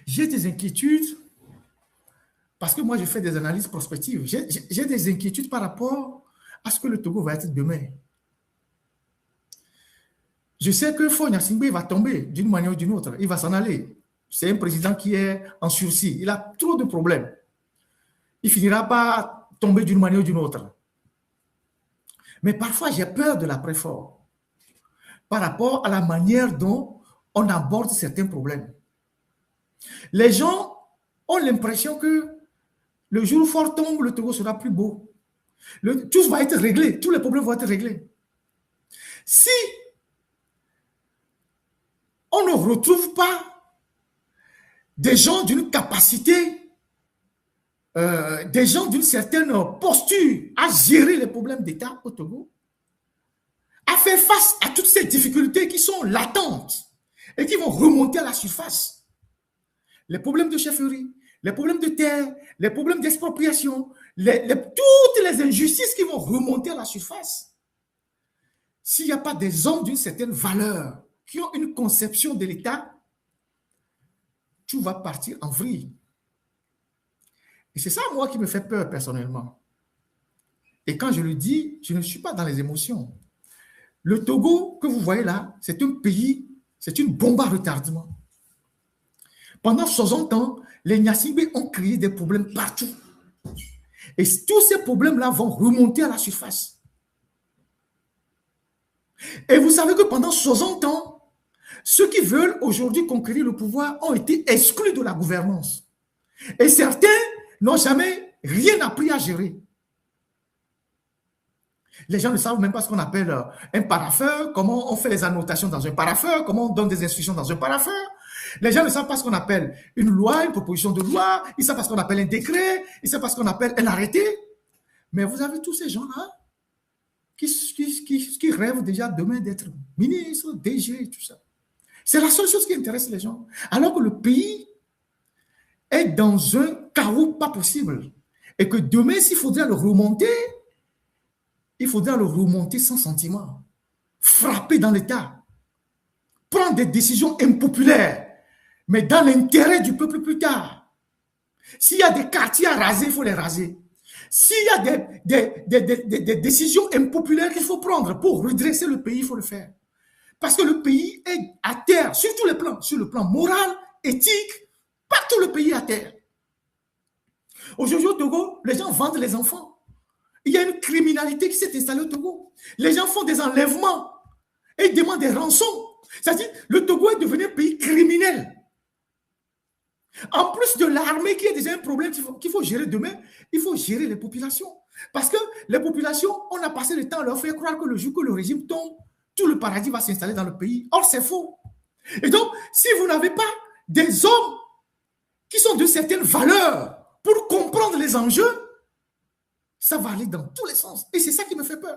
J'ai des inquiétudes parce que moi, je fais des analyses prospectives. J'ai des inquiétudes par rapport à ce que le Togo va être demain. Je sais que Faure Gnassingbé va tomber d'une manière ou d'une autre. Il va s'en aller. C'est un président qui est en sursis. Il a trop de problèmes. Il finira par tomber d'une manière ou d'une autre. Mais parfois, j'ai peur de l'après-Faure par rapport à la manière dont on aborde certains problèmes. Les gens ont l'impression que le jour où Faure tombe, le Togo sera plus beau. Tout va être réglé. Tous les problèmes vont être réglés. Si on ne retrouve pas des gens d'une capacité, des gens d'une certaine posture à gérer les problèmes d'État au Togo, à faire face à toutes ces difficultés qui sont latentes et qui vont remonter à la surface. Les problèmes de chefferie, les problèmes de terre, les problèmes d'expropriation, toutes les injustices qui vont remonter à la surface. S'il n'y a pas des hommes d'une certaine valeur qui ont une conception de l'État, tout va partir en vrille. Et c'est ça, moi, qui me fait peur personnellement. Et quand je le dis, je ne suis pas dans les émotions. Le Togo que vous voyez là, c'est un pays, c'est une bombe à retardement. Pendant 60 ans, les Gnassingbé ont créé des problèmes partout. Et tous ces problèmes-là vont remonter à la surface. Et vous savez que pendant 60 ans, ceux qui veulent aujourd'hui conquérir le pouvoir ont été exclus de la gouvernance. Et certains n'ont jamais rien appris à gérer. Les gens ne savent même pas ce qu'on appelle un parapheur, comment on fait les annotations dans un parapheur, comment on donne des instructions dans un parapheur. Les gens ne savent pas ce qu'on appelle une loi, une proposition de loi, ils ne savent pas ce qu'on appelle un décret, ils ne savent pas ce qu'on appelle un arrêté. Mais vous avez tous ces gens-là qui rêvent déjà demain d'être ministre, DG, tout ça. C'est la seule chose qui intéresse les gens. Alors que le pays est dans un chaos pas possible. Et que demain, s'il faudrait le remonter, il faudra le remonter sans sentiment, frapper dans l'État, prendre des décisions impopulaires, mais dans l'intérêt du peuple plus tard. S'il y a des quartiers à raser, il faut les raser. S'il y a des décisions impopulaires qu'il faut prendre pour redresser le pays, il faut le faire. Parce que le pays est à terre, sur tous les plans, sur le plan moral, éthique, partout le pays est à terre. Aujourd'hui au Togo, les gens vendent les enfants. Il y a une criminalité qui s'est installée au Togo. Les gens font des enlèvements et ils demandent des rançons. C'est-à-dire, le Togo est devenu un pays criminel. En plus de l'armée qui est déjà un problème qu'il faut gérer demain, il faut gérer les populations. Parce que les populations, on a passé le temps à leur faire croire que le jour que le régime tombe, tout le paradis va s'installer dans le pays. Or, c'est faux. Et donc, si vous n'avez pas des hommes qui sont de certaines valeurs pour comprendre les enjeux, ça va aller dans tous les sens. Et c'est ça qui me fait peur.